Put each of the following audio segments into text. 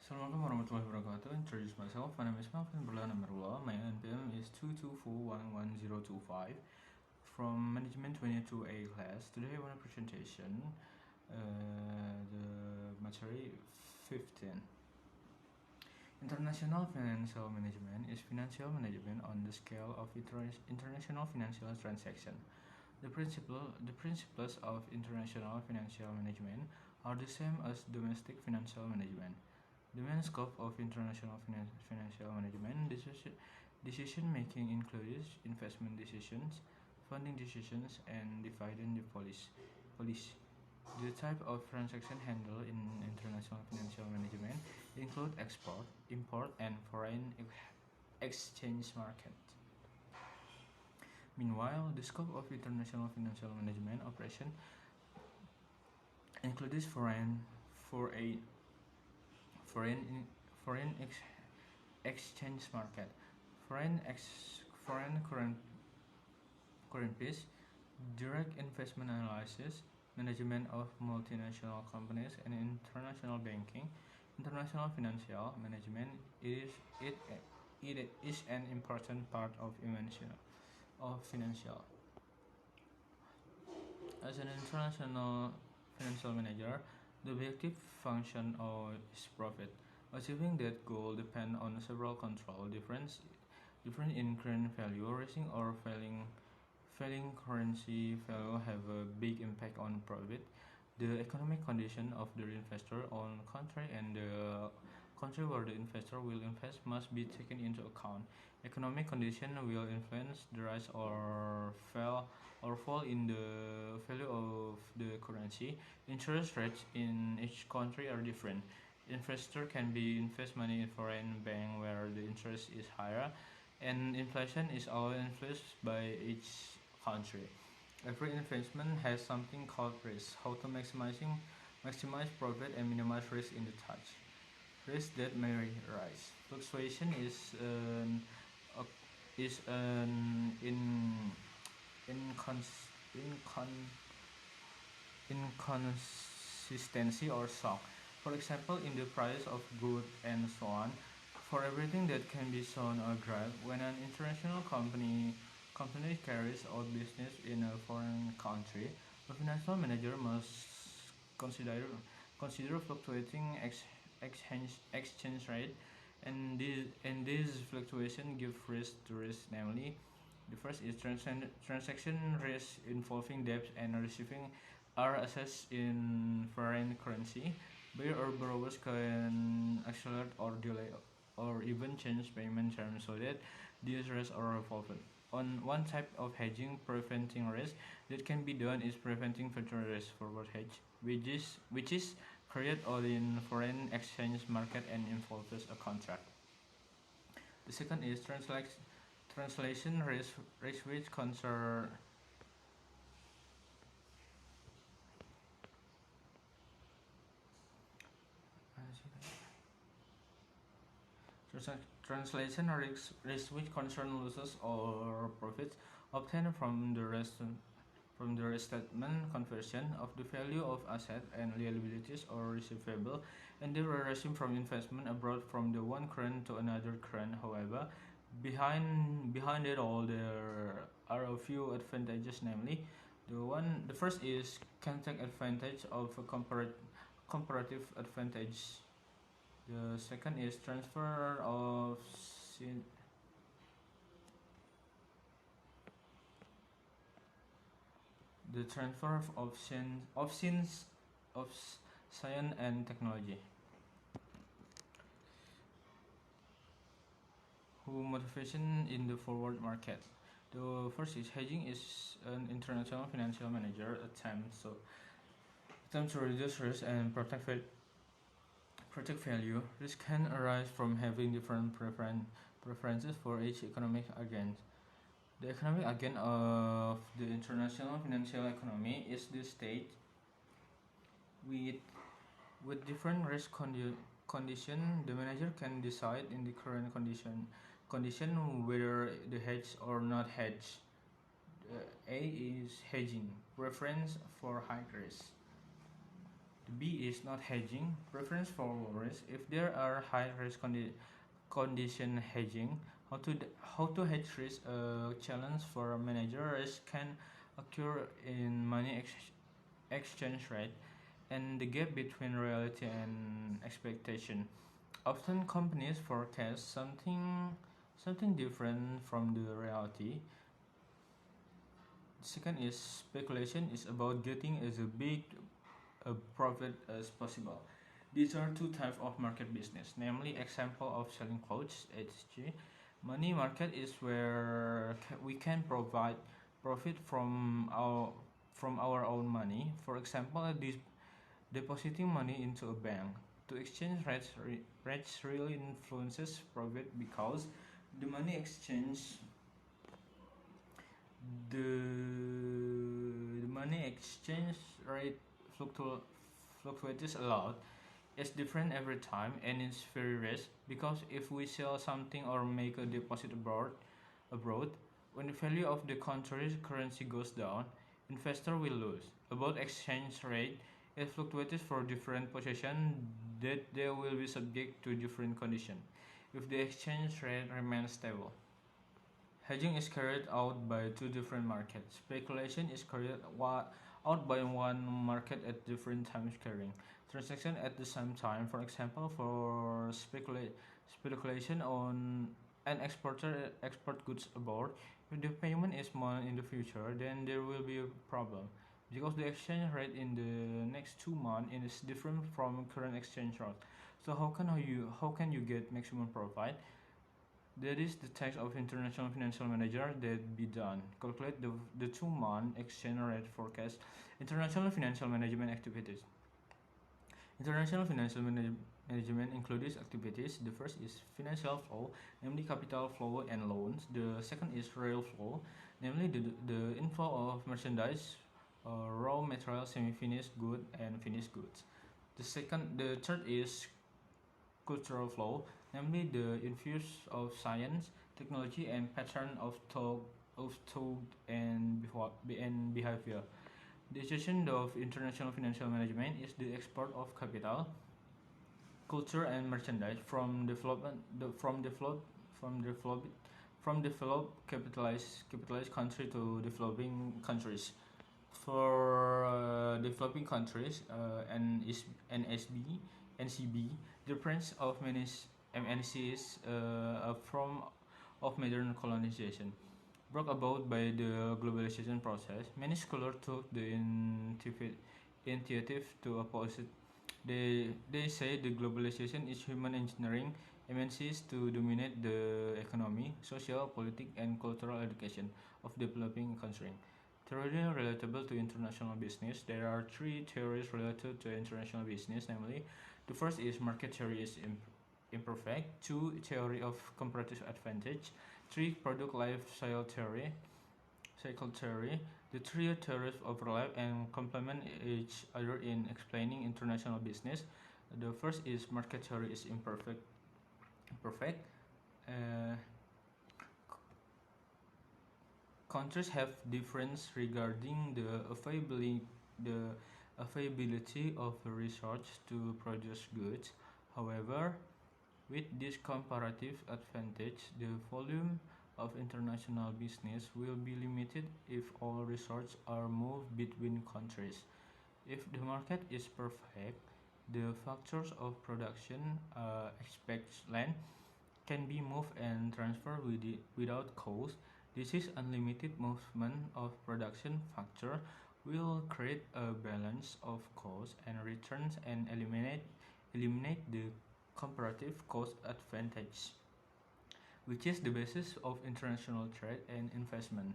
Assalamualaikum warahmatullahi wabarakatuh. Introduce myself. My name is Melvin Berlan Amarullah. My NPM is 224111025 from Management 22A class. Today I want a presentation the materi 15. International financial management is financial management on the scale of international financial transaction. The principles of international financial management are the same as domestic financial management. The main scope of international financial management decision-making includes investment decisions, funding decisions, and dividend policy. The type of transaction handled in international financial management include export, import, and foreign exchange market. Meanwhile, the scope of international financial management operation includes foreign exchange market, foreign currencies, direct investment analysis, management of multinational companies, and international banking. International financial management is an important part of financial. As an international financial manager, the objective function is profit. Achieving that goal depends on several controls. Difference in current value, rising or falling currency value have a big impact on profit. The economic condition of the investor on country and the country where the investor will invest must be taken into account. Economic condition will influence the rise or fall in the value of the currency. Interest rates in each country are different. Investor can invest money in foreign bank where the interest is higher, and inflation is always influenced by each country. Every investment has something called risk. How to maximize profit and minimize risk in the touch. Risk that may rise. Fluctuation is an inconsistency or shock. For example, in the price of goods and so on. For everything that can be shown or grabbed, when an international company carries out business in a foreign country, a financial manager must consider fluctuating exchange rate, and these fluctuations give risk to risk. Namely, the first is transaction risk involving debt and receiving are assessed in foreign currency. Buyer or borrowers can accelerate or delay or even change payment terms so that these risks are resolved. On one type of hedging, preventing risk that can be done is preventing future risk forward hedge, which is carried out in foreign exchange market and involves a contract. The second is translation risk which concern translation risk which concern losses or profits obtained from the restatement conversion of the value of asset and liabilities or receivable and the resume from investment abroad from the one current to another current. However, behind it all there are a few advantages. Namely, the first is can take advantage of a comparative advantage. The second is transfer of science and technology. Who motivation in the forward market. The first is hedging is an international financial manager attempt to reduce risk and protect value. Risk can arise from having different preferences for each economic agent. The economic agent of the international financial economy is the state. With different risk condition, the manager can decide in the current condition whether the hedge or not hedge. A is hedging, preference for high risk. The B is not hedging. Preference for low risk. If there are high risk condition hedging, how to hedge risk, a challenge for a manager. Risk can occur in money exchange rate and the gap between reality and expectation. Often companies forecast something different from the reality. Second is speculation is about getting as a big a profit as possible. These are two types of market business, namely example of selling clothes, etc. Money market is where we can provide profit from our own money. For example, depositing money into a bank. To exchange rates really influences profit because the money exchange the money exchange rate fluctuates a lot. It's different every time and it's very risk because if we sell something or make a deposit abroad, when the value of the country's currency goes down, investor will lose. About exchange rate, it fluctuates for different position that they will be subject to different conditions if the exchange rate remains stable. Hedging is carried out by two different markets. Speculation is carried out by one market at different times carrying transaction at the same time. For example, for speculation on an exporter export goods abroad, if the payment is more in the future, then there will be a problem because the exchange rate in the next 2 months is different from current exchange rate. So how can you get maximum profit? That is the task of international financial manager that be done. Calculate the 2 month exchange rate forecast. International financial management activities. International financial management includes activities. The first is financial flow, namely capital flow and loans. The second is real flow, namely the inflow of merchandise, raw material, semi-finished good and finished goods. The third is cultural flow, namely the infuse of science, technology, and pattern of thought and behavior. The essence of international financial management is the export of capital, culture, and merchandise from development from developed capitalized country to developing countries. For developing countries, NCB, the prince of many MNCs from of modern colonization, brought about by the globalization process. Many scholars took the initiative to oppose it. They say the globalization is human engineering MNCs to dominate the economy, social, political, and cultural education of developing countries. Theory relatable to international business. There are three theories related to international business, namely, the first is market theory is imperfect. Two, theory of comparative advantage. Three, product life cycle theory. The three theories overlap and complement each other in explaining international business. The first is market theory is imperfect. Uh, Countries have difference regarding the availability of resources to produce goods. However, with this comparative advantage, the volume of international business will be limited if all resources are moved between countries. If the market is perfect, the factors of production, expect land, can be moved and transferred without cost. This is unlimited movement of production factor will create a balance of cost and returns and eliminate the comparative cost advantage, which is the basis of international trade and investment.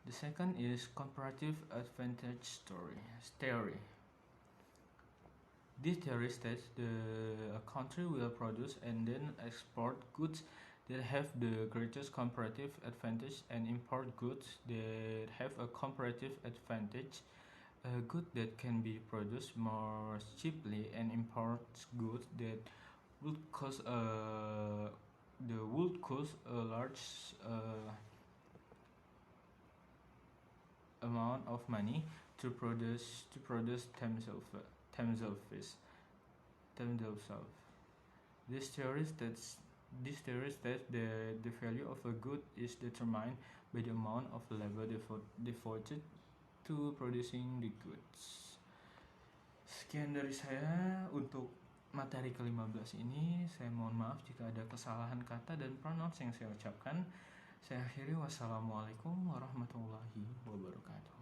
The second is comparative advantage theory. This theory states a country will produce and then export goods that have the greatest comparative advantage and import goods that have a comparative advantage. A good that can be produced more cheaply and imports goods that would cost a large amount of money to produce themselves. This theory states that the value of a good is determined by the amount of labor devoted to producing the goods. Sekian dari saya untuk materi ke-15 ini. Saya mohon maaf jika ada kesalahan kata dan pronouns yang saya ucapkan. Saya akhiri, wassalamualaikum warahmatullahi wabarakatuh.